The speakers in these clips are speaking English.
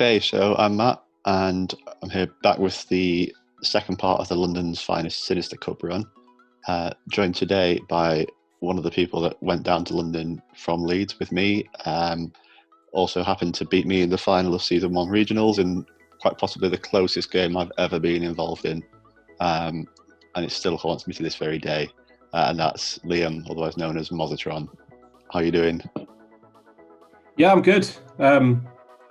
Okay, so I'm Matt, and I'm here back with the second part of the London's finest Sinister Cup run. Joined today by one of the people that went down to London from Leeds with me. Also happened to beat me in the final of Season 1 Regionals in quite possibly the closest game I've ever been involved in. And it still haunts me to this very day. And that's Liam, otherwise known as Mozzatron. How are you doing? Yeah, I'm good.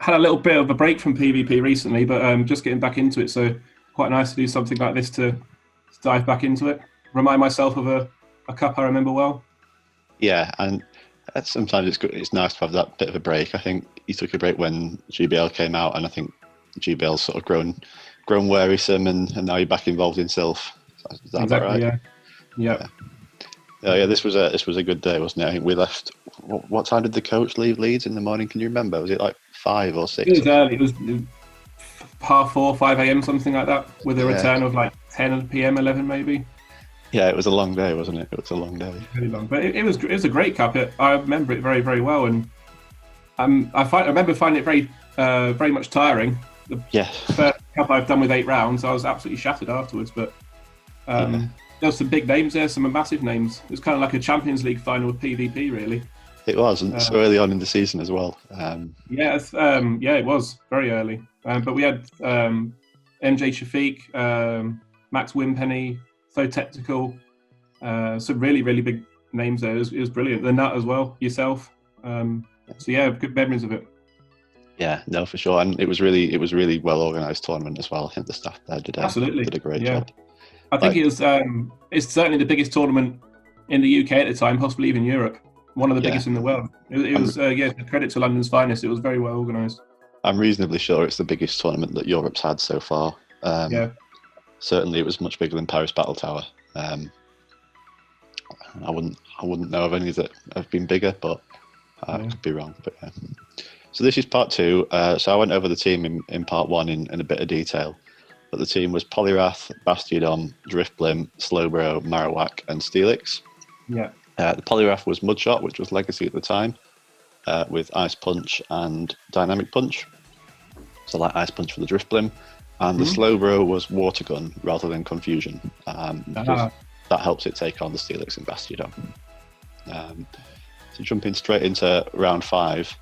Had a little bit of a break from PvP recently, but just getting back into it. So quite nice to do something like this to dive back into it. Remind myself of a cup I remember well. Yeah, and sometimes it's good. It's nice to have that bit of a break. I think he took a break when GBL came out, and I think GBL's sort of grown wearisome, and now you're back involved in Sylph. Is that Exactly. right? Yeah. Yeah. This was a good day, wasn't it? I think we left. What time did the coach leave Leeds in the morning? Can you remember? Was it like 5 or 6? It was early. It was 4:30, 5 a.m., something like that, with a return of like 10 p.m., 11 maybe. Yeah, it was a long day, wasn't it? It was a long day. Really long, but it was a great cup. I remember it very, very well, and I remember finding it very much tiring. The first cup I've done with 8 rounds, I was absolutely shattered afterwards. But there were some big names there, some massive names. It was kind of like a Champions League final with PvP, really. It was, and so early on in the season as well. It was very early. But we had MJ Shafiq, Max Wimpenny, So Technical, some really, really big names there. It was brilliant. The Nut as well, yourself. Good memories of it. Yeah, no, for sure. And it was really well organised tournament as well. I think the staff there did a great job. I think it was. It's certainly the biggest tournament in the UK at the time, possibly even Europe. One of the biggest in the world. It was credit to London's finest. It was very well organised. I'm reasonably sure it's the biggest tournament that Europe's had so far. Certainly, it was much bigger than Paris Battle Tower. I wouldn't know of any that have been bigger, but I could be wrong. But yeah. So this is part 2. So I went over the team in part 1 in a bit of detail. But the team was Poliwrath, Bastiodon, Driftblim, Slowbro, Marowak, and Steelix. Yeah. The Poliwrath was Mudshot, which was Legacy at the time, with Ice Punch and Dynamic Punch. So like Ice Punch for the Driftblim. And the Slowbro was Water Gun rather than Confusion. Because that helps it take on the Steelix and Bastiodon. So jumping straight into round 5,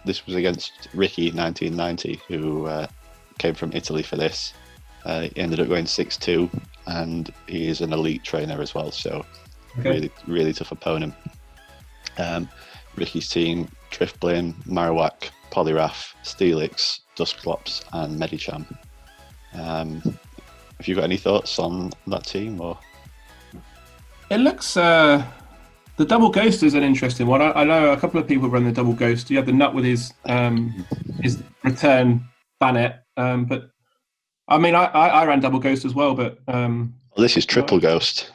this was against Ricky 1990, who came from Italy for this. He ended up going 6-2, and he is an elite trainer as well, so really, really tough opponent. Ricky's team: Driftblim, Marowak, Poliwrath, Steelix, Dusclops, and Medicham. Have you got any thoughts on that team? Or it looks the double ghost is an interesting one. I know a couple of people run the double ghost. You have the Nut with his return Bannet, but I mean I ran double ghost as well. But this is triple ghost.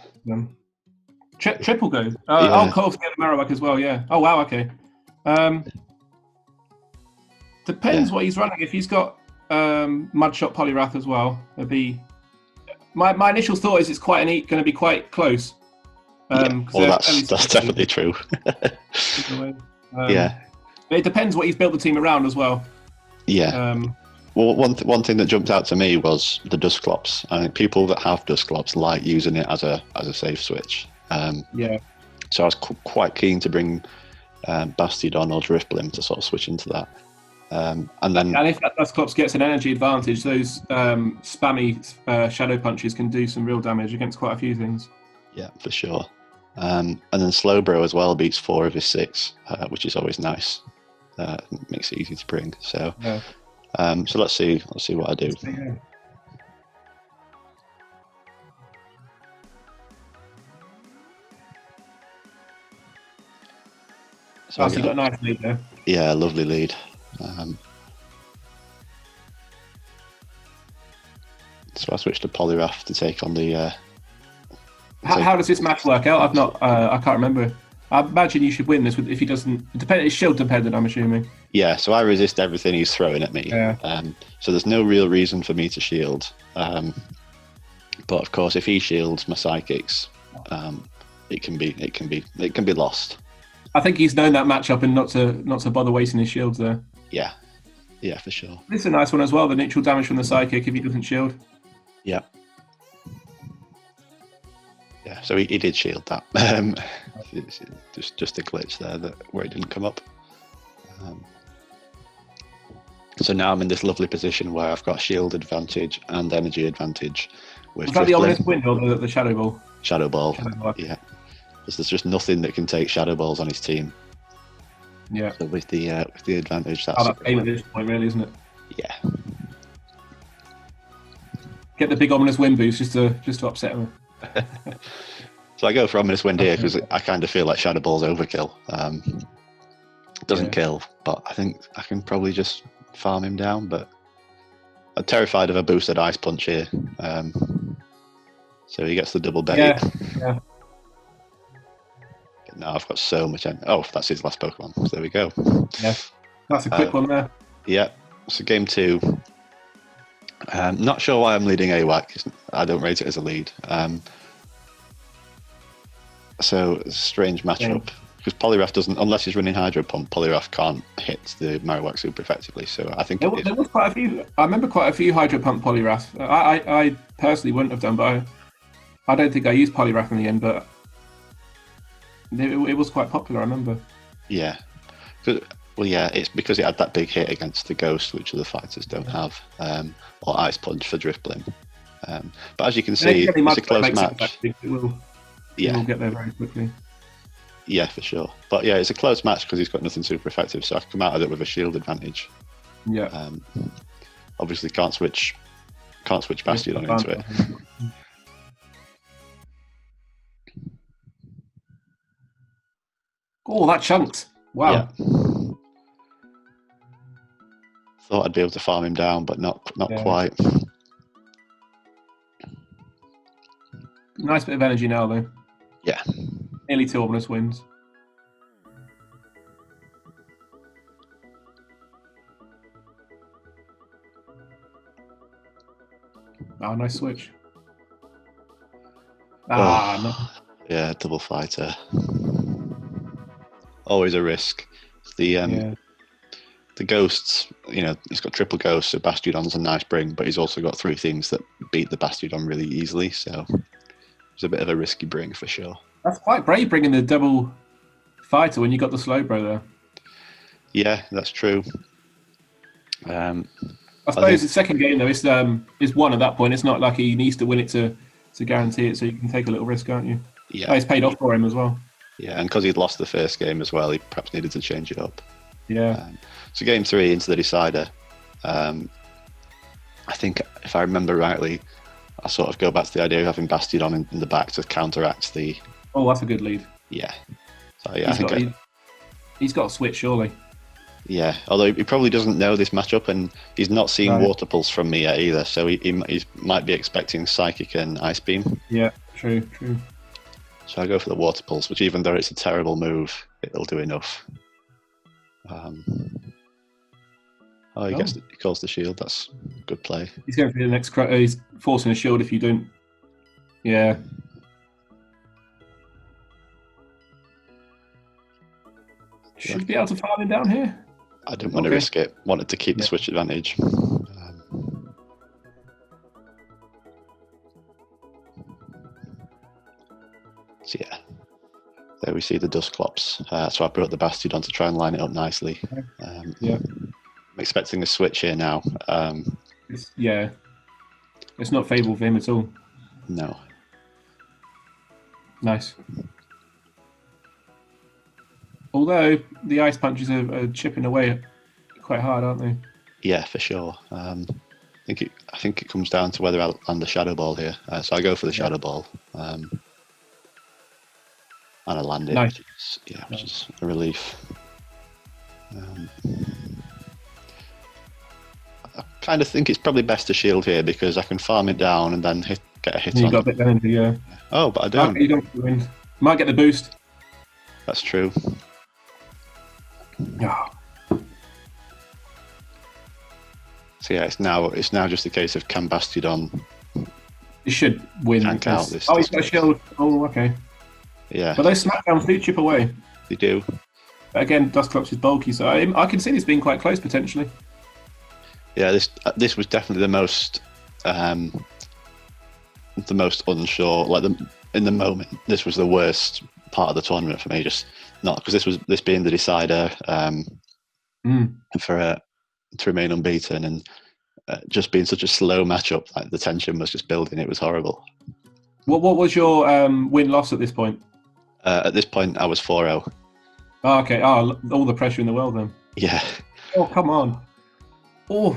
Triple ghost. Of course, we have Marowak as well. Yeah. Oh wow. Okay. Depends what he's running. If he's got Mudshot Poliwrath as well, it'd be. My initial thought is it's going to be quite close. That's definitely true. But it depends what he's built the team around as well. Yeah. Well, one thing that jumped out to me was the Dusclops. I think people that have Dusclops like using it as a safe switch. So I was quite keen to bring Bastiodon or Driftblim to sort of switch into that. And if that Dusclops gets an energy advantage, those spammy Shadow Punches can do some real damage against quite a few things. Yeah, for sure. And then Slowbro as well beats 4 of his 6, which is always nice. Makes it easy to bring. So, so let's see what I do. So you got a nice lead there. Yeah, lovely lead. So I switched to Poliwrath to take on the. How does this match work out? I can't remember. I imagine you should win this if he doesn't. It's shield dependent, I'm assuming. Yeah, so I resist everything he's throwing at me. Yeah. So there's no real reason for me to shield. But of course, if he shields my psychics, it can be lost. I think he's known that matchup and not to bother wasting his shields there. Yeah, Yeah, for sure. This is a nice one as well. The neutral damage from the Psychic if he doesn't shield. Yeah. Yeah, so he did shield that. Just a glitch there where it didn't come up. So now I'm in this lovely position where I've got shield advantage and energy advantage. Was that the Ominous Wind or the Shadow Ball? Shadow Ball, yeah. Because there's just nothing that can take Shadow Balls on his team. Yeah. So with the advantage, that's that game at this point, really, isn't it? Yeah. Get the big Ominous Wind boost just to upset him. So I go for Ominous Wind here because I kind of feel like Shadow Ball's overkill. It doesn't kill, but I think I can probably just farm him down. But I'm terrified of a boosted Ice Punch here. So he gets the double bait. Yeah. Now I've got so much. Oh, that's his last Pokemon. So there we go. Yeah, that's a quick one there. Yeah. So game 2. Not sure why I'm leading AWAC. I don't rate it as a lead. So it's a strange matchup because Poliwrath doesn't, unless he's running Hydro Pump, Poliwrath can't hit the Marowak super effectively. So I think there was quite a few. I remember quite a few Hydro Pump Poliwrath. I personally wouldn't have done, but I don't think I used Poliwrath in the end. But it was quite popular. I remember. Yeah. Well, yeah, it's because it had that big hit against the Ghost, which other fighters don't have, or Ice Punch for Driftblim. But as you can see, it's a close match. We'll get there very quickly. Yeah, for sure. But yeah, it's a close match because he's got nothing super effective, so I can come out of it with a shield advantage. Yeah. Obviously, can't switch Bastion into it. Oh, that chunked! Wow. Yeah. Thought I'd be able to farm him down, but not quite. Nice bit of energy now, though. Yeah. Nearly 2 Ominous Winds. Oh, nice switch. No. Yeah, double fighter. Always a risk. The Ghosts, he's got triple Ghosts, so Bastiodon's a nice bring, but he's also got 3 things that beat the Bastiodon really easily, so it's a bit of a risky bring for sure. That's quite brave bringing the double fighter when you got the Slowbro there. Yeah, that's true. I suppose the second game though is one at that point. It's not like he needs to win it to guarantee it, so you can take a little risk, can't you? Yeah, it's paid off for him as well. Yeah, and because he'd lost the first game as well, he perhaps needed to change it up. Yeah. So game 3 into the decider. I think if I remember rightly, I sort of go back to the idea of having Bastiodon in the back to counteract the. Oh, that's a good lead. Yeah. So yeah, he's got a switch surely. Yeah, although he probably doesn't know this matchup, and he's not seen Water Pulse from me yet either, so he might be expecting Psychic and Ice Beam. Yeah, true. So I go for the Water Pulse, which even though it's a terrible move, it'll do enough. He calls the shield. That's good play. He's going for the next. He's forcing a shield if you don't. Yeah. Should be able to farm him down here. I didn't want to risk it. Wanted to keep the switch advantage. So yeah, there we see the Dusclops. So I brought the Bastiodon to try and line it up nicely. I'm expecting a switch here now. It's not favourable for him at all. No. Nice. Although the Ice Punches are chipping away quite hard, aren't they? Yeah, for sure. I think it comes down to whether I'll land the Shadow Ball here. So I go for the Shadow Ball. And I land it, nice. which is a relief. I kind of think it's probably best to shield here because I can farm it down and then get a hit on. You got a bit of energy, yeah. Oh, but I don't. You don't win. Might get the boost. That's true. Yeah. So yeah, it's now just a case of can Bastiodon. He should win. Tank out this. He's got a shield. Oh, okay. Yeah. But those smackdowns do chip away. They do. But again, Dusclops is bulky, so I can see this being quite close potentially. Yeah, this was definitely the most unsure. Like in the moment, this was the worst part of the tournament for me. Just not because this being the decider for to remain unbeaten, and just being such a slow matchup. Like the tension was just building. It was horrible. What was your win-loss at this point? At this point, I was 4-0. Oh, okay. Oh, all the pressure in the world then. Yeah. Oh, come on. Oh.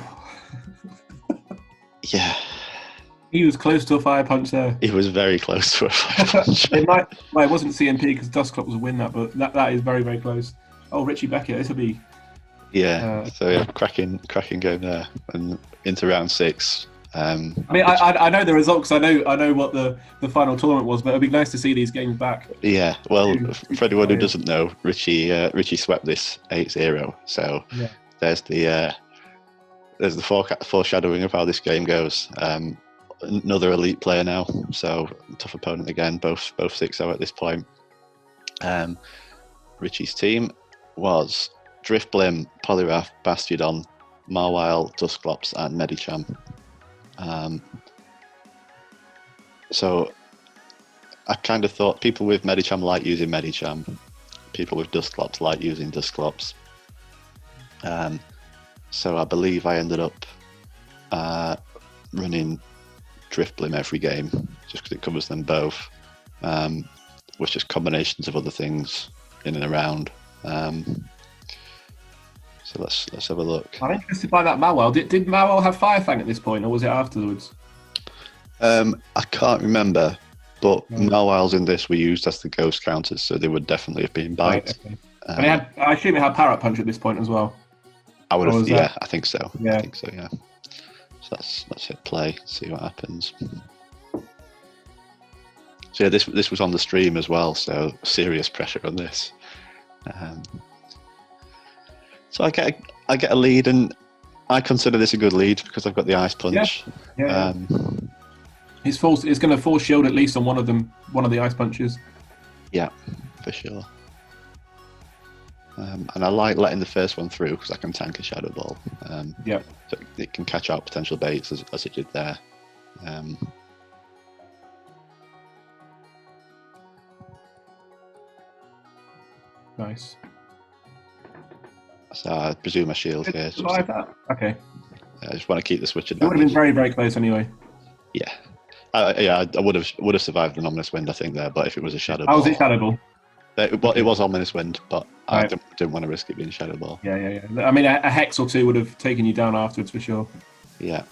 Yeah. He was close to a fire punch there. He was very close to a fire punch. It wasn't CMP because Dustclops will win that, but that is very, very close. Oh, Richie Beckett, this will be... Yeah, cracking game there, and into round 6. I mean, I know the result because I know what the final tournament was, but it'd be nice to see these games back. Yeah, well, for anyone who doesn't know, Richie swept this 8-0, so there's the foreshadowing of how this game goes. Another elite player now, so tough opponent again. Both 6-0 at this point. Richie's team was Driftblim, Poliwrath, Bastiodon, Mawile, Dusclops, and Medicham. So I kind of thought people with Medicham like using Medicham, people with Dusclops like using Dusclops. So I believe I ended up running Driftblim every game just because it covers them both, with just combinations of other things in and around. So let's have a look. I'm interested by that Mawile. Did Mawile have Firefang at this point, or was it afterwards? I can't remember, but Mawiles in this were used as the ghost counters, so they would definitely have been bites. Right, okay. And I assume it had Parrot Punch at this point as well. I would have, yeah, I think so. Yeah. I think so, yeah. So let's hit play, see what happens. So yeah, this was on the stream as well, so serious pressure on this. So I get a lead, and I consider this a good lead because I've got the Ice Punch. Yeah. It's going to force shield at least on one of the Ice Punches. Yeah, for sure. And I like letting the first one through because I can tank a Shadow Ball. So it can catch out potential baits as it did there. Nice. So I presume I shield here. Like that? Okay. I just want to keep the switch advantage. It would have been very, very close anyway. Yeah. I would have survived an Ominous Wind, I think, there, but if it was a Shadow Ball... was it Shadow Ball? It was Ominous Wind, but I didn't want to risk it being Shadow Ball. Yeah. I mean, a Hex or two would have taken you down afterwards, for sure. Yeah.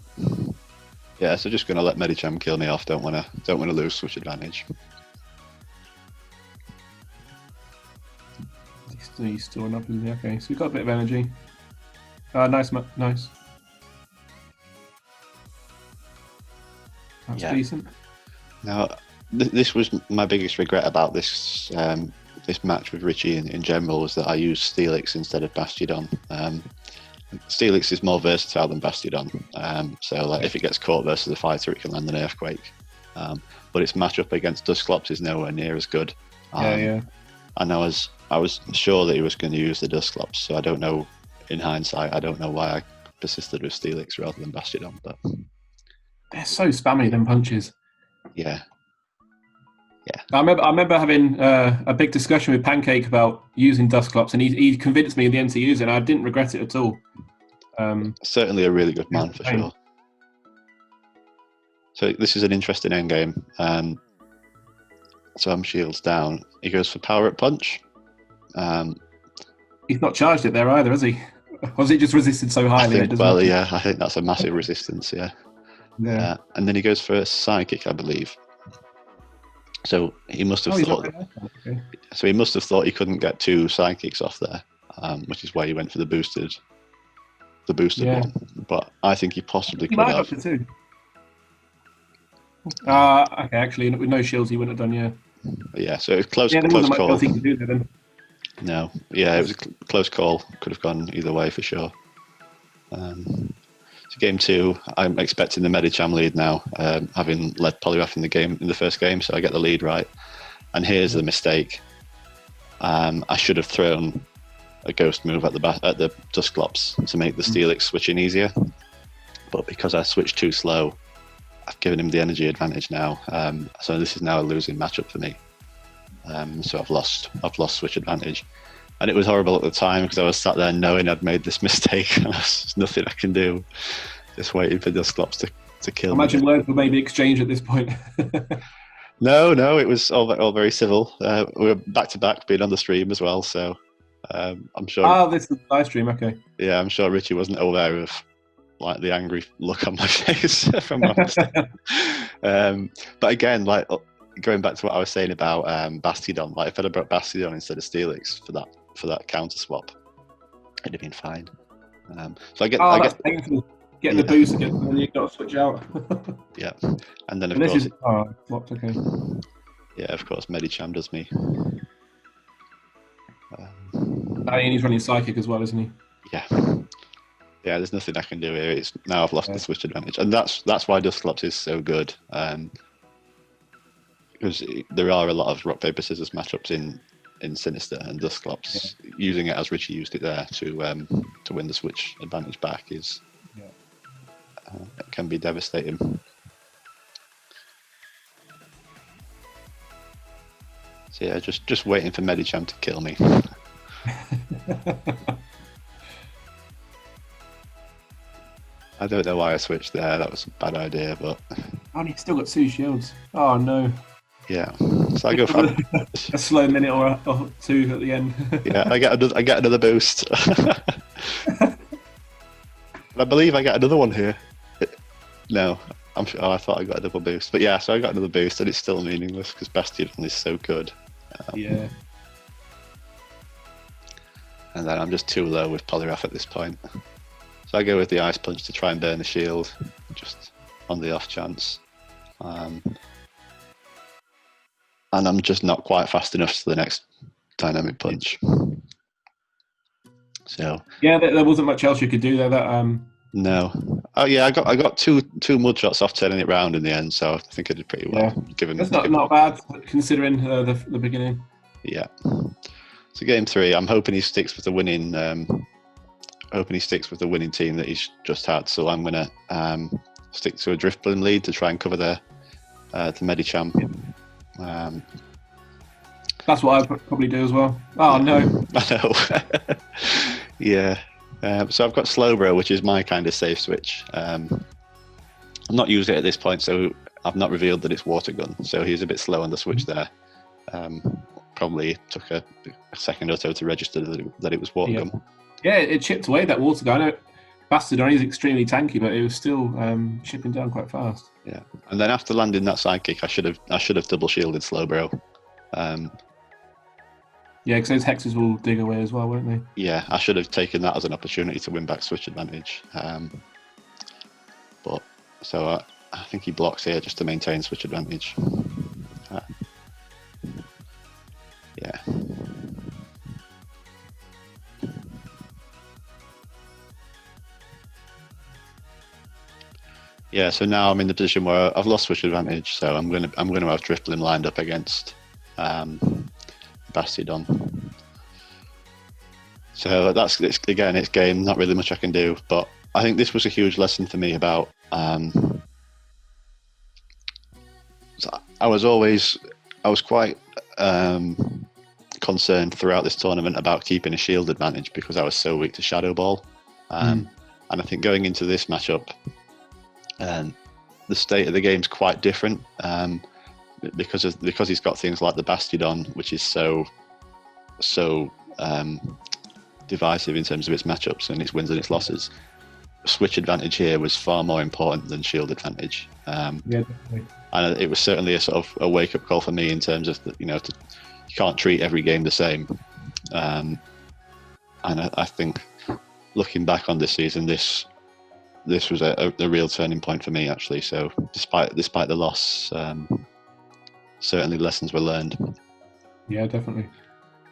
Yeah, so just going to let Medicham kill me off. Don't want to lose switch advantage. He's storing up, isn't he? Okay, so we've got a bit of energy. Nice. That's decent. Now, this was my biggest regret about this this match with Richie in general, was that I used Steelix instead of Bastiodon. Steelix is more versatile than Bastiodon, so like if it gets caught versus a fighter, it can land an Earthquake. But its matchup against Dusclops is nowhere near as good. And I was sure that he was going to use the Dusclops, so I don't know, in hindsight, I don't know why I persisted with Steelix rather than Bastiodon, but... They're so spammy, them punches. Yeah. I remember having a big discussion with Pancake about using Dusclops, and he convinced me in the end to use it, and I didn't regret it at all. Certainly a really good man, for sure. So this is an interesting endgame. So I'm shields down. He goes for Power Up Punch. He's not charged it there either, has he? Or was it just resisted so highly? I think that's a massive resistance, yeah. And then he goes for a Psychic, I believe. So he must have thought. Okay. So he must have thought he couldn't get 2 Psychics off there, which is why he went for the boosted one. But I think he possibly could have. He might have okay, actually, with no shields, he wouldn't have done. Yeah. So it was close call. No, yeah, it was a close call. Could have gone either way for sure. So game 2, I'm expecting the Medicham lead now, having led Poliwrath in the first game, so I get the lead right. And here's the mistake. I should have thrown a Ghost move at the Dusclops to make the Steelix switching easier. but because I switched too slow, I've given him the energy advantage now. So this is now a losing matchup for me. So I've lost switch advantage, and it was horrible at the time because I was sat there knowing I'd made this mistake, and there's nothing I can do, just waiting for Dusclops to kill me. Imagine words were maybe exchanged at this point. No, it was all very civil. We were back to back, being on the stream as well, so I'm sure. Oh, this is the live stream. Okay. Yeah, I'm sure Richie wasn't aware of like the angry look on my face from my mistake. But again, like going back to what I was saying about Bastiodon, like if I'd have brought Bastiodon instead of Steelix for that counter swap, it'd have been fine. So I get painful. Getting the boost again, and then you've got to switch out. Yeah, and then of course, swapped. Okay. Yeah, of course, Medicham does me. And he's running Psychic as well, isn't he? Yeah. Yeah, there's nothing I can do here. It's now I've lost the switch advantage, and that's why Dusclops is so good. Because there are a lot of rock paper scissors matchups in Sinister, and Dusclops using it as Richie used it there to win the switch advantage back is it can be devastating. So yeah, just waiting for Medicham to kill me. I don't know why I switched there. That was a bad idea, but. Oh, he's still got 2 shields. Oh no. Yeah, so I go for a slow minute or 2 at the end. Yeah, I get another boost. I believe I get another one here. No, I'm sure. Oh, I thought I got a double boost, but yeah, so I got another boost, and it's still meaningless because Bastiodon is so good. Yeah. And then I'm just too low with Poliwrath at this point, so I go with the Ice Punch to try and burn the shield, just on the off chance. And I'm just not quite fast enough to the next Dynamic Punch. So yeah, there wasn't much else you could do there. That no. Oh yeah, I got two mud shots off turning it round in the end, so I think I did pretty well. Yeah. Given that's not bad considering the beginning. Yeah. So game 3, I'm hoping he sticks with the winning. Team that he's just had. So I'm gonna stick to a Drifblim lead to try and cover the Medicham. That's what I'd probably do as well. Oh no! I know. Yeah. So I've got Slowbro, which is my kind of safe switch. I'm not using it at this point, so I've not revealed that it's Water Gun. So he's a bit slow on the switch there. Probably took a second or so to register that it was Water Gun. Yeah, it chipped away that Water Gun. I know Bastiodon is extremely tanky, but it was still chipping down quite fast. Yeah, and then after landing that Psychic, I should have double shielded Slowbro. Yeah, because those hexes will dig away as well, won't they? Yeah, I should have taken that as an opportunity to win back switch advantage. But so I think he blocks here just to maintain switch advantage. Yeah. Yeah, so now I'm in the position where I've lost switch advantage, so I'm going to have Drifblim lined up against Bastiodon. So it's game, not really much I can do, but I think this was a huge lesson for me about. I was quite concerned throughout this tournament about keeping a shield advantage because I was so weak to Shadow Ball, and I think going into this matchup. The state of the game's quite different because he's got things like the Bastiodon, which is so divisive in terms of its matchups and its wins and its losses. Switch advantage here was far more important than shield advantage. Yeah, definitely. And it was certainly a sort of a wake up call for me in terms of you can't treat every game the same. And I think looking back on this season, this was a real turning point for me, actually. So despite the loss, certainly lessons were learned. Yeah, definitely.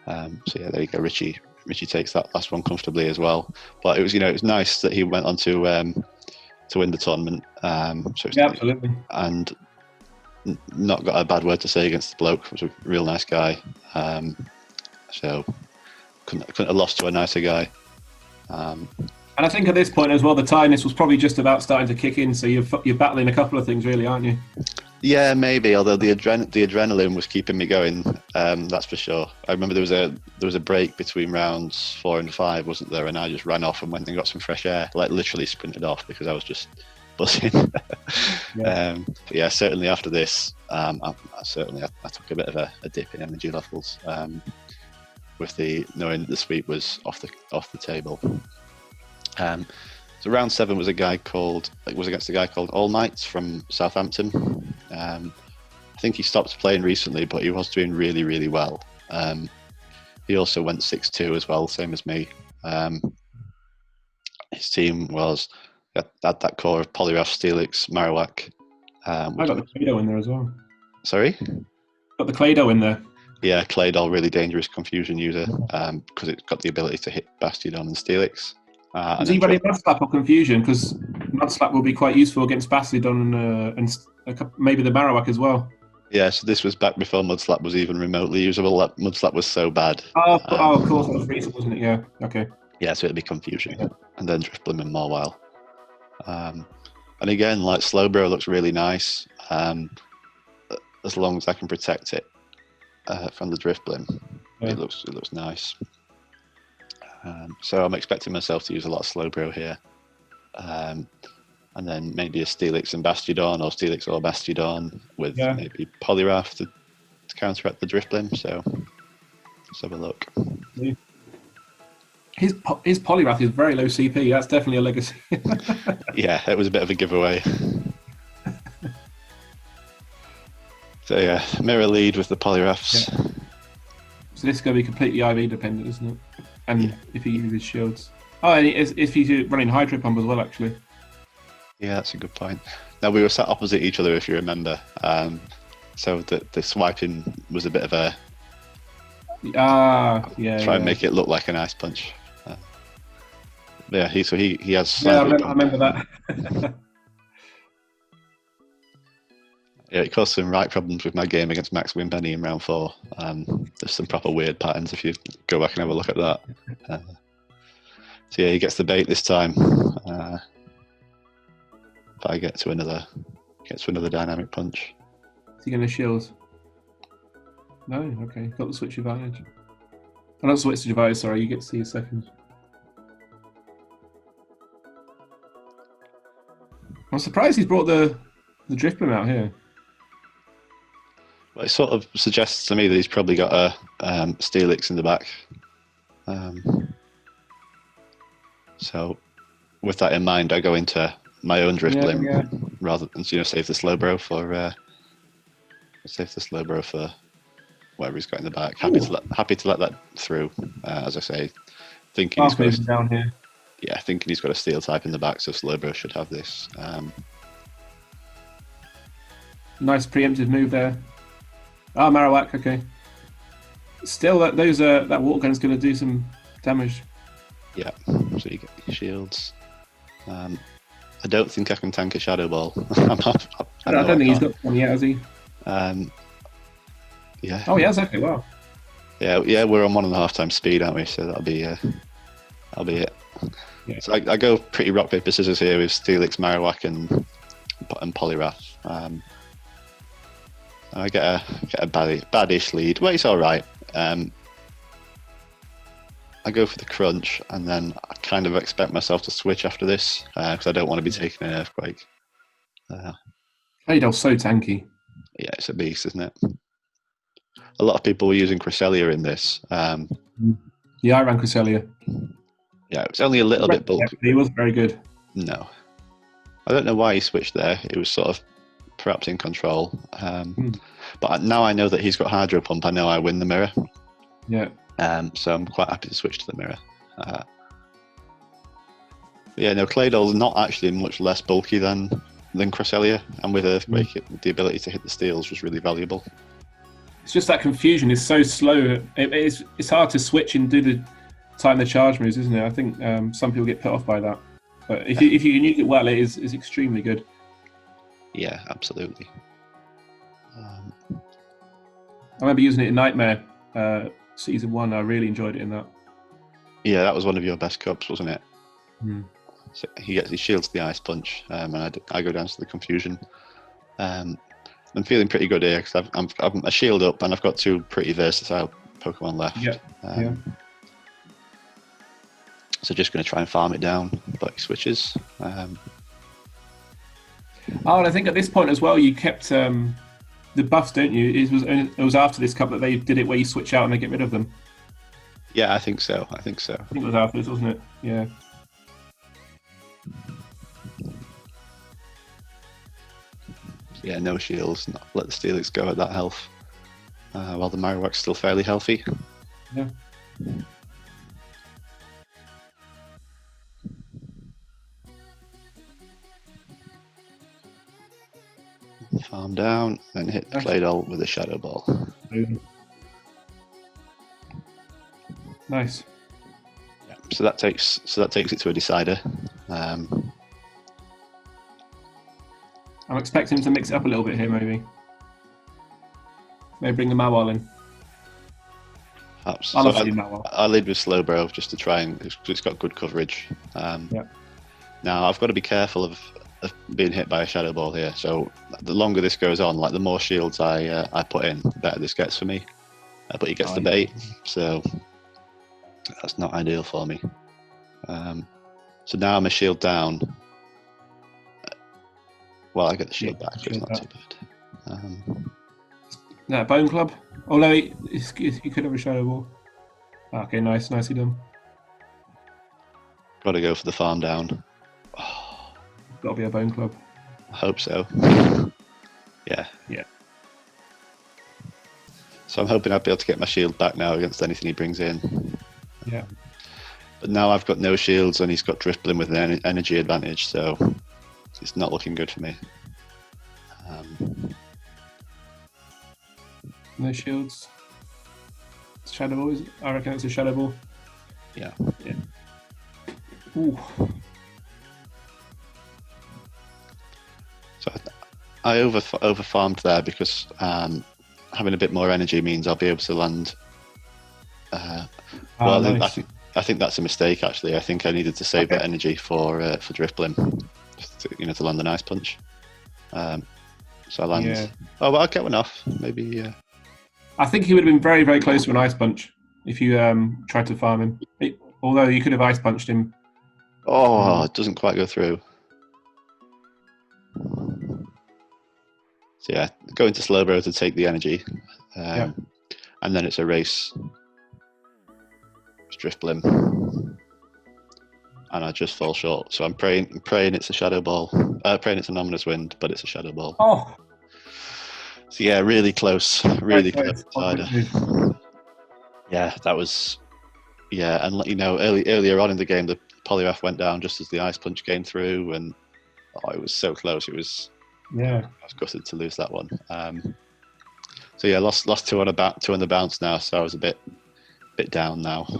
So yeah, there you go. Richie takes that last one comfortably as well. But it was nice that he went on to win the tournament. So yeah, absolutely. And not got a bad word to say against the bloke. Was a real nice guy. So couldn't have lost to a nicer guy. And I think at this point as well, the tiredness was probably just about starting to kick in. So you're battling a couple of things, really, aren't you? Yeah, maybe. Although the adrenaline was keeping me going, that's for sure. I remember there was a break between rounds 4 and 5, wasn't there? And I just ran off and went and got some fresh air, like literally sprinted off because I was just buzzing. Yeah. Yeah, certainly after this, I took a bit of a dip in energy levels with the knowing that the sweep was off the table. So round 7 was against a guy called All Might from Southampton. I think he stopped playing recently, but he was doing really, really well. He also went 6-2 as well, same as me. His team had that core of Poliwrath, Steelix, Marowak. I got the Clado in there as well. Sorry? Got the Clado in there. Yeah, Claydol, really dangerous confusion user because it's got the ability to hit Bastiodon and Steelix. Is he running Mudslap or Confusion? Because Mudslap will be quite useful against Bastiodon and maybe the Marowak as well. Yeah, so this was back before Mudslap was even remotely usable. Mudslap was so bad. Oh, of course, that was recent, wasn't it? Yeah, okay. Yeah, so it'd be Confusion, and then Drifblim and Mawile. And again, like Slowbro looks really nice, as long as I can protect it from the Drifblim. Yeah. It looks nice. So I'm expecting myself to use a lot of Slowbro here. And then maybe a Steelix and Bastiodon, or Steelix or Bastiodon with maybe Poliwrath to counteract the Drifblim. So let's have a look. Yeah. His Poliwrath is very low CP. That's definitely a legacy. Yeah, it was a bit of a giveaway. So yeah, mirror lead with the Poliwraths. Yeah. So this is going to be completely IV dependent, isn't it? And if he uses shields. Oh, and if he's running Hydro Pump as well, actually. Yeah, that's a good point. Now, we were sat opposite each other, if you remember. So the swiping was a bit of a... Try and make it look like an ice punch. He has... Yeah, I remember that. Yeah, it caused some right problems with my game against Max Wimpenny in round 4. There's some proper weird patterns if you go back and have a look at that. So yeah, he gets the bait this time. If I get to another dynamic punch. Is he going to shield? No, okay. Got the switch advantage. Oh, not switch advantage, sorry. You get to see a second. I'm surprised he's brought the Drifblim out here. Well, it sort of suggests to me that he's probably got a Steelix in the back. So, with that in mind, I go into my own Drifblim rather than save the Slowbro for whatever he's got in the back. Happy to let that through. As I say, thinking he's got down here. Yeah, thinking he's got a Steel type in the back, so Slowbro should have this. Nice preemptive move there. Marowak, okay. Still, that water gun's going to do some damage. Yeah, so you get your shields. I don't think I can tank a Shadow Ball. I don't think he's got one yet, has he? Yeah. Oh, he has, okay, wow. Yeah, we're on 1.5 times speed, aren't we? So that'll be it. Yeah. So I go pretty rock, paper, scissors here with Steelix, Marowak and Poliwrath. I get a badish lead. Well, it's all right. I go for the crunch, and then I kind of expect myself to switch after this because I don't want to be taking an Earthquake. Claydol's so tanky. Yeah, it's a beast, isn't it? A lot of people were using Cresselia in this. Yeah, I ran Cresselia. Yeah, it was only a little bit bulky. He wasn't very good. No. I don't know why he switched there. It was sort of perhaps in control. But now I know that he's got Hydro Pump, I know I win the mirror. Yeah. So I'm quite happy to switch to the mirror. Claydol's not actually much less bulky than Cresselia, and with Earthquake, the ability to hit the steals was really valuable. It's just that confusion is so slow. It's hard to switch and do the time the charge moves, isn't it? I think some people get put off by that. But if you can use it well, it is extremely good. Yeah, absolutely. I remember using it in Nightmare Season 1. I really enjoyed it in that. Yeah, that was one of your best cups, wasn't it? So he shields the ice punch, and I go down to the confusion. I'm feeling pretty good here because I'm a shield up and I've got 2 pretty versatile Pokemon left. So just going to try and farm it down, but he switches. And I think at this point as well, you kept the buffs, don't you? It was after this cup that they did it where you switch out and they get rid of them. Yeah, I think so. I think it was after this, wasn't it? Yeah. Yeah, no shields. Let the Steelix go at that health. While the Marowak's still fairly healthy. Yeah. Farm down and hit Claydol with a Shadow Ball. Nice. Yeah, so that takes it to a decider. I'm expecting him to mix it up a little bit here, maybe. Maybe bring the Mawile in. Perhaps. I lead with Slowbro just to try and it's got good coverage. Now I've got to be careful of being hit by a Shadow Ball here. So the longer this goes on, like the more shields I put in, the better this gets for me. But he gets the bait, so that's not ideal for me. So now I'm a shield down. Well, I get the shield back, so it's not too bad. Bone Club? Although he could have a Shadow Ball. Okay, nicely done. Got to go for the farm down. Got to be a Bone Club. I hope so. Yeah. So I'm hoping I'll be able to get my shield back now against anything he brings in. Yeah. But now I've got no shields and he's got Drifblim with an energy advantage, so it's not looking good for me. No shields. Shadow Ball, I reckon it's a Shadow Ball. Yeah. Ooh. So I over farmed there because having a bit more energy means I'll be able to land. Nice. I think that's a mistake actually. I think I needed to save that energy for Drifblim, to land an Ice Punch. So I land. Yeah. Oh, well, I'll get one off. Maybe. I think he would have been very, very close to an Ice Punch if you tried to farm him. Although you could have Ice Punched him. Oh, it doesn't quite go through. So yeah, going to Slowbro to take the energy, and then it's a race. It's Drifblim, and I just fall short. So I'm praying it's a Shadow Ball. Praying it's an Ominous Wind, but it's a Shadow Ball. Oh. So yeah, really close, really close. Yeah, that was. Yeah, and earlier on in the game, the Poliwrath went down just as the Ice Punch came through, and it was so close. It was. Yeah, I was gutted to lose that one. So yeah, lost two on the bounce now. So I was a bit down now. So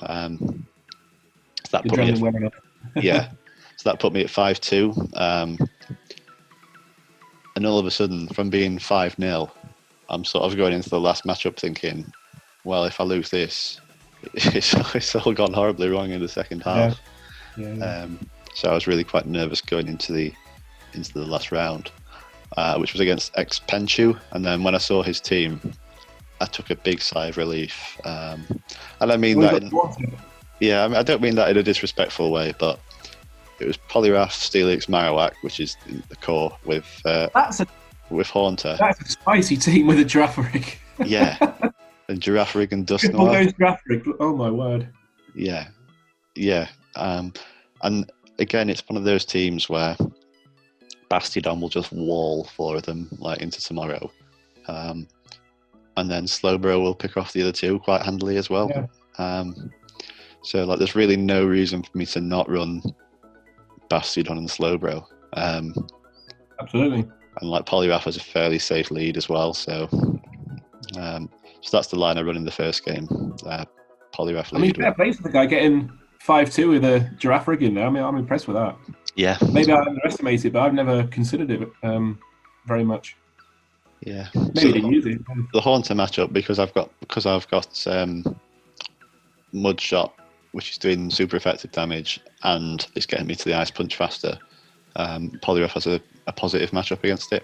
that put me at, so that put me at 5-2. And all of a sudden, from being 5-0, I'm sort of going into the last matchup thinking, well, if I lose this, it's all gone horribly wrong in the second half. Yeah. So I was really quite nervous going into the last round, which was against ex-Penchu. And then when I saw his team, I took a big sigh of relief. And I mean that. I don't mean that in a disrespectful way, but it was Poliwrath, Steelix, Marowak, which is the core with Haunter. That's a spicy team with a Girafarig. Yeah, and Girafarig and Dusknoir. Oh my word. Yeah. And again, it's one of those teams where Bastiodon will just wall 4 of them like into tomorrow, and then Slowbro will pick off the other 2 quite handily as well. Yeah. So like, there's really no reason for me to not run Bastiodon and Slowbro. Absolutely. And like Poliwrath has a fairly safe lead as well, so that's the line I run in the first game. Poliwrath lead. I mean, fair play to the guy getting 5-2 with a Girafarig in there. I mean, I'm impressed with that. Yeah. Maybe I underestimate it, but I've never considered it very much. Yeah. Maybe didn't use it. The Haunter matchup, because I've got Mudshot which is doing super effective damage, and it's getting me to the Ice Punch faster. Poliwrath has a positive matchup against it.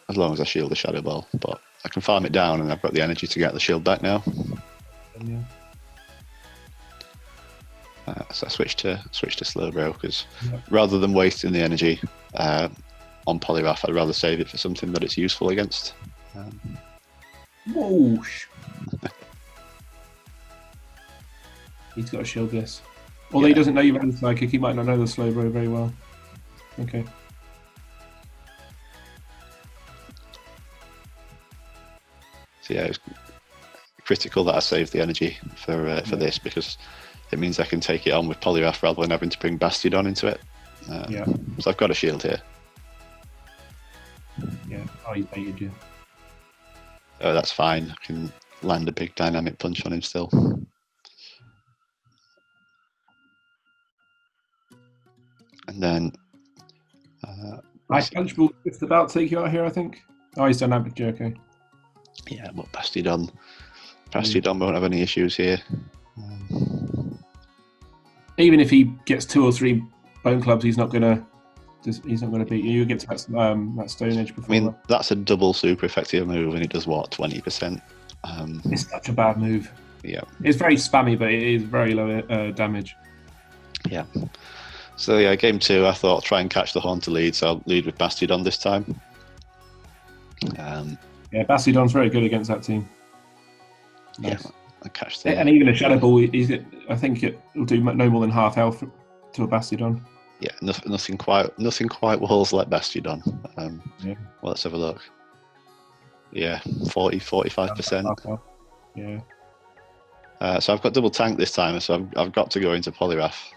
As long as I shield the Shadow Ball, but I can farm it down, and I've got the energy to get the shield back now. So I switched to Slowbro because rather than wasting the energy on Poliwrath, I'd rather save it for something that it's useful against. Whoosh. He's got to shield this. Although he doesn't know you're running Psychic, he might not know the Slowbro very well. Okay. So yeah, it's critical that I save the energy for this, because it means I can take it on with Poliwrath rather than having to bring Bastiodon into it. So I've got a shield here. Yeah, he baited you. Oh, that's fine. I can land a big dynamic punch on him still. And then Ice Punch will just about take you out here, I think. Oh, he's dynamic, okay. Yeah, but Bastiodon won't have any issues here. Even if he gets 2 or 3 Bone Clubs, he's not gonna beat you. You get to that Stone Edge before. I mean, that's a double super effective move, and it does what, 20%? It's such a bad move. Yeah, it's very spammy, but it is very low damage. Yeah. So yeah, game 2, I thought try and catch the Haunter lead, so I'll lead with Bastiodon this time. Yeah, Bastiodon's very good against that team. Nice. Yeah, I catch the... And even a Shadow Ball, I think it will do no more than half health to a Bastiodon. Yeah, nothing quite walls like Bastiodon. Well, let's have a look. Yeah, 45%. Yeah. So I've got double tank this time, so I've got to go into Poliwrath.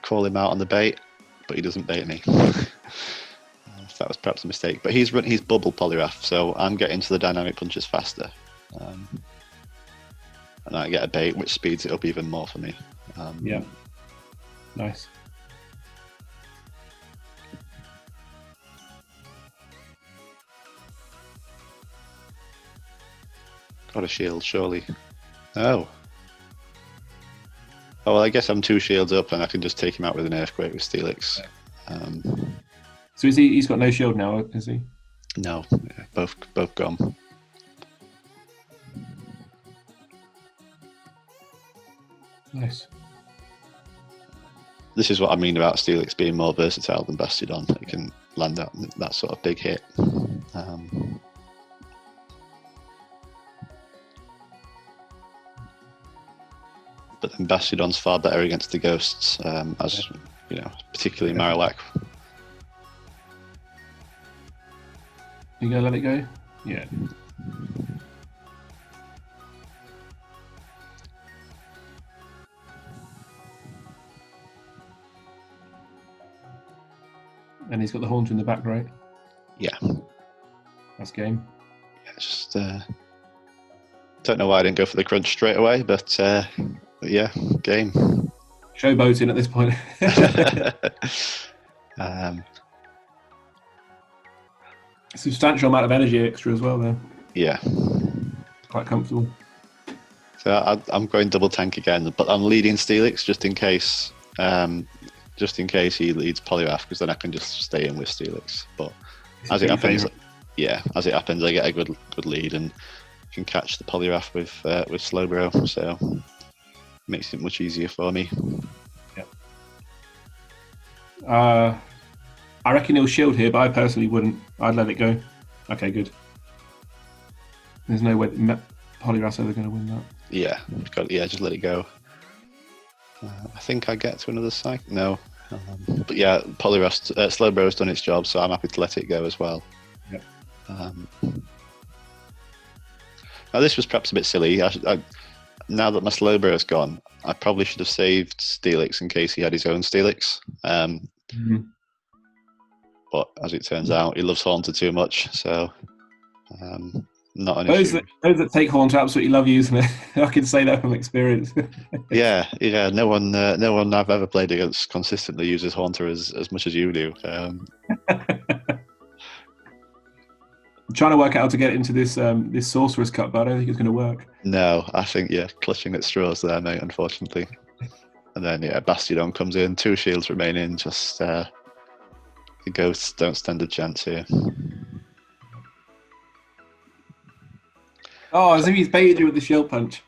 Call him out on the bait, but he doesn't bait me. That was perhaps a mistake. But he's bubble Poliwrath, so I'm getting to the dynamic punches faster. And I get a bait, which speeds it up even more for me. Nice. Got a shield, surely. Oh, well, I guess I'm 2 shields up, and I can just take him out with an Earthquake with Steelix. So he's got no shield now, is he? No, both gone. Nice. This is what I mean about Steelix being more versatile than Bastiodon. It can land that sort of big hit. But then Bastiodon's far better against the ghosts, as you know, particularly Marowak. You gonna let it go? Yeah. And he's got the Haunter in the back, right? Yeah. That's game. Yeah, just don't know why I didn't go for the crunch straight away, but yeah, game. Showboating at this point. Substantial amount of energy extra as well there. Yeah. Quite comfortable. So I'm going double tank again, but I'm leading Steelix just in case he leads Poliwrath, because then I can just stay in with Steelix. But as it happens, I get a good lead and can catch the Poliwrath with Slowbro, so it makes it much easier for me. Yeah. I reckon he'll shield here, but I personally wouldn't. I'd let it go. Okay, good. There's no way Poliwrath's ever going to win that. Yeah, just let it go. I think I get to another cycle. No. But yeah, Slowbro's done its job, so I'm happy to let it go as well. Yep. Now this was perhaps a bit silly. Now that my Slowbro's gone, I probably should have saved Steelix in case he had his own Steelix. But as it turns out, he loves Haunter too much, so not an issue. Those that take Haunter absolutely love using it. I can say that from experience. yeah. No one I've ever played against consistently uses Haunter as much as you do. I'm trying to work out how to get into this this Sorcerer's Cup, but I don't think it's going to work. No, I think clutching at straws there, mate. Unfortunately, and then Bastion comes in. 2 shields remaining. Just the ghosts don't stand a chance here. Oh, as if he's baited you with the shield punch.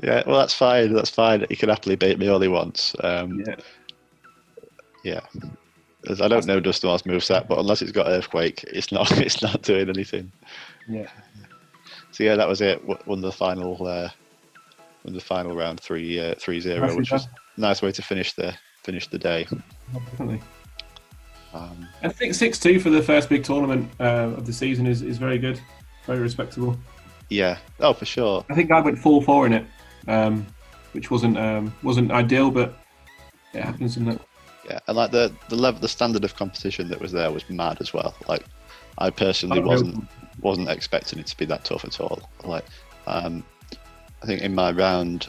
Yeah, well, that's fine. That's fine. He can happily bait me all he wants. Yeah. I don't know Dustomar's moveset, but unless it's got Earthquake, it's not doing anything. Yeah. So yeah, that was it. Won the final round 3-0, which was a nice way to finish the day. Definitely. I think 6-2 for the first big tournament of the season is very good, very respectable. Yeah. Oh, for sure. I think I went 4-4 in it, which wasn't ideal, but it happens, doesn't it? Yeah, and like the standard of competition that was there was mad as well. Like, I personally wasn't expecting it to be that tough at all. Like, I think in my round,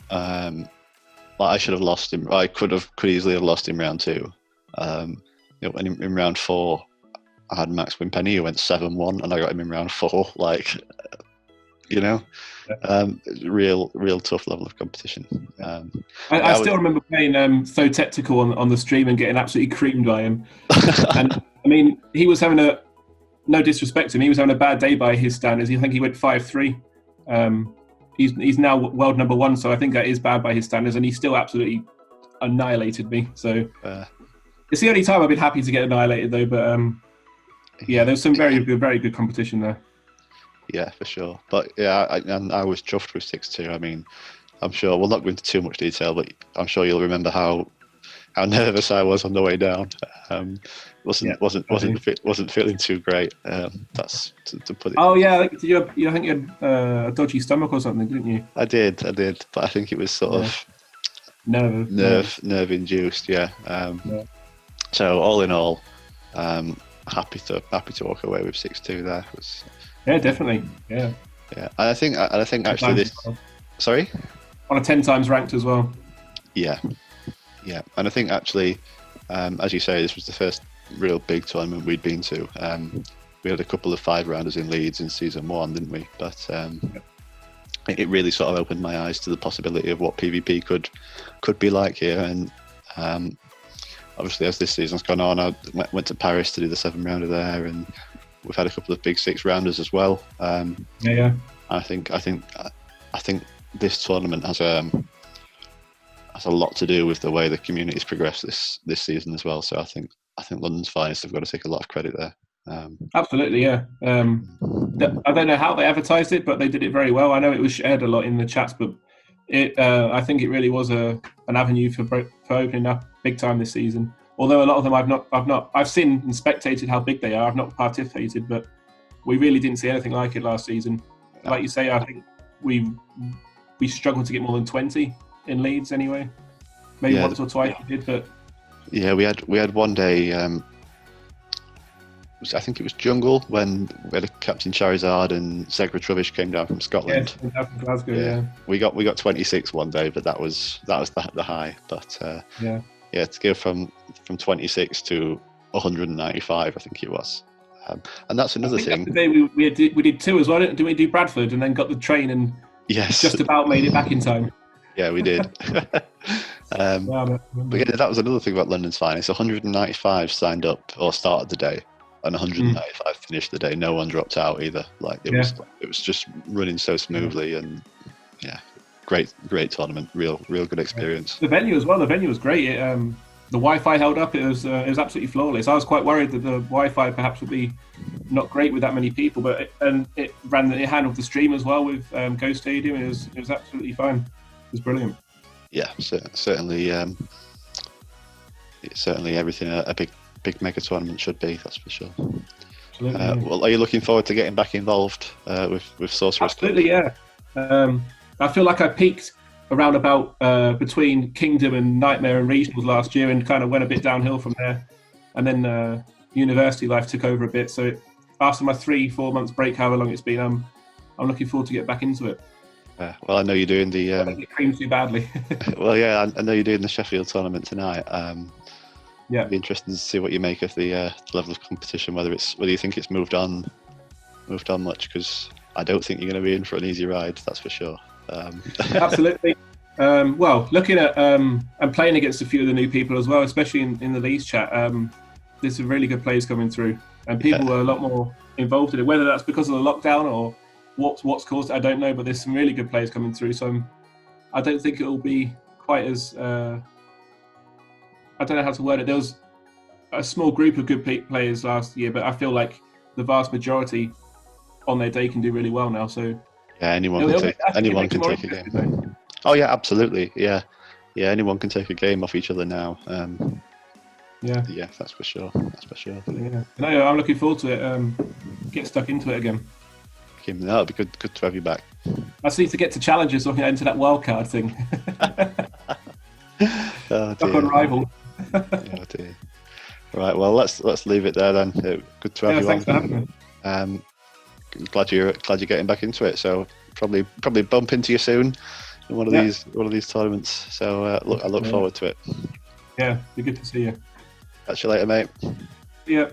I should have lost him. I could easily have lost him round 2. In round 4, I had Max Wimpenny who went 7-1, and I got him in round 4. Like, real tough level of competition. I still remember playing So Tactical on the stream and getting absolutely creamed by him. And I mean, he was having no disrespect to him, he was having a bad day by his standards. I think he went 5-3. He's now world number 1, so I think that is bad by his standards, and he still absolutely annihilated me. So it's the only time I've been happy to get annihilated, though. But there's some very good competition there. Yeah, for sure. But yeah, I was chuffed with 6-2. I mean, I'm sure we'll not go into too much detail, but I'm sure you'll remember how nervous I was on the way down. Wasn't feeling too great. That's to put it. Oh yeah, I think you had a dodgy stomach or something, didn't you? I did, but I think it was sort of nerve induced. Yeah. So all in all, happy to walk away with 6-2 there. Yeah, definitely. Yeah. Yeah, and I think actually this. Sorry. On a 10 times ranked as well. Yeah, and I think actually, as you say, this was the first real big tournament we'd been to. We had a couple of 5-rounders in Leeds in season 1, didn't we? But it really sort of opened my eyes to the possibility of what PvP could be like here. And obviously, as this season's gone on, I went to Paris to do the 7-rounder there, and we've had a couple of big 6-rounders as well. Yeah. I think this tournament has a lot to do with the way the community's progressed this season as well. So I think London's Finest have got to take a lot of credit there. Absolutely, yeah. I don't know how they advertised it, but they did it very well. I know it was shared a lot in the chats, but I think it really was an avenue for opening up big time this season. Although a lot of them I've seen and spectated how big they are. I've not participated, but we really didn't see anything like it last season. Like you say, I think we struggled to get more than 20 in Leeds anyway. Maybe once or twice we did, but yeah, we had one day. I think it was Jungle when we had a Captain Charizard and Zegra Trubbish came down from Scotland. Yeah, from Glasgow. Yeah, we got 26 one day, but that was the high. But to go from 26 to 195, I think it was. And that's another thing. Today we did 2 as well. Didn't we do Bradford and then got the train and just about made it back in time. Yeah, we did. But yeah, that was another thing about London's Finest. 195 signed up or started the day, and 195 finished the day. No one dropped out either. Like it was just running so smoothly, and great tournament. Real good experience. The venue as well. The venue was great. The Wi-Fi held up. It was absolutely flawless. I was quite worried that the Wi-Fi perhaps would be not great with that many people, but it handled the stream as well with Go Stadium. It was absolutely fine. It was brilliant. Yeah, certainly everything a big mega tournament should be. That's for sure. Absolutely. Well, are you looking forward to getting back involved with Sorcerer's Cup? Absolutely, yeah. I feel like I peaked around about between Kingdom and Nightmare and Regionals last year, and kind of went a bit downhill from there. And then university life took over a bit. So after my 3-4 months break, however long it's been, I'm looking forward to get back into it. Well, I know you're doing the. I think it creamed too badly. Well, yeah, I know you're doing the Sheffield tournament tonight. Yeah, be interested to see what you make of the level of competition. Whether you think it's moved on much, because I don't think you're going to be in for an easy ride. That's for sure. Absolutely. Well, looking at and playing against a few of the new people as well, especially in the Leeds chat, there's some really good players coming through, and people are a lot more involved in it. Whether that's because of the lockdown or what's caused it, I don't know. But there's some really good players coming through, so I don't think it will be quite as I don't know how to word it. There was a small group of good players last year, but I feel like the vast majority on their day can do really well now. So yeah, anyone can take a game. Oh yeah, absolutely. Yeah, anyone can take a game off each other now. Yeah, that's for sure. Yeah, no, I'm looking forward to it. Get stuck into it again. That'll be good to have you back. I just need to get to challenges so I can get into that wildcard thing. Oh, stuck on Rival. Oh dear. Right, well let's leave it there then. Good to have you thanks on. For having me. Glad you're getting back into it. So probably bump into you soon in one of these tournaments. So I look forward to it. Yeah, be good to see you. Catch you later, mate. Yeah.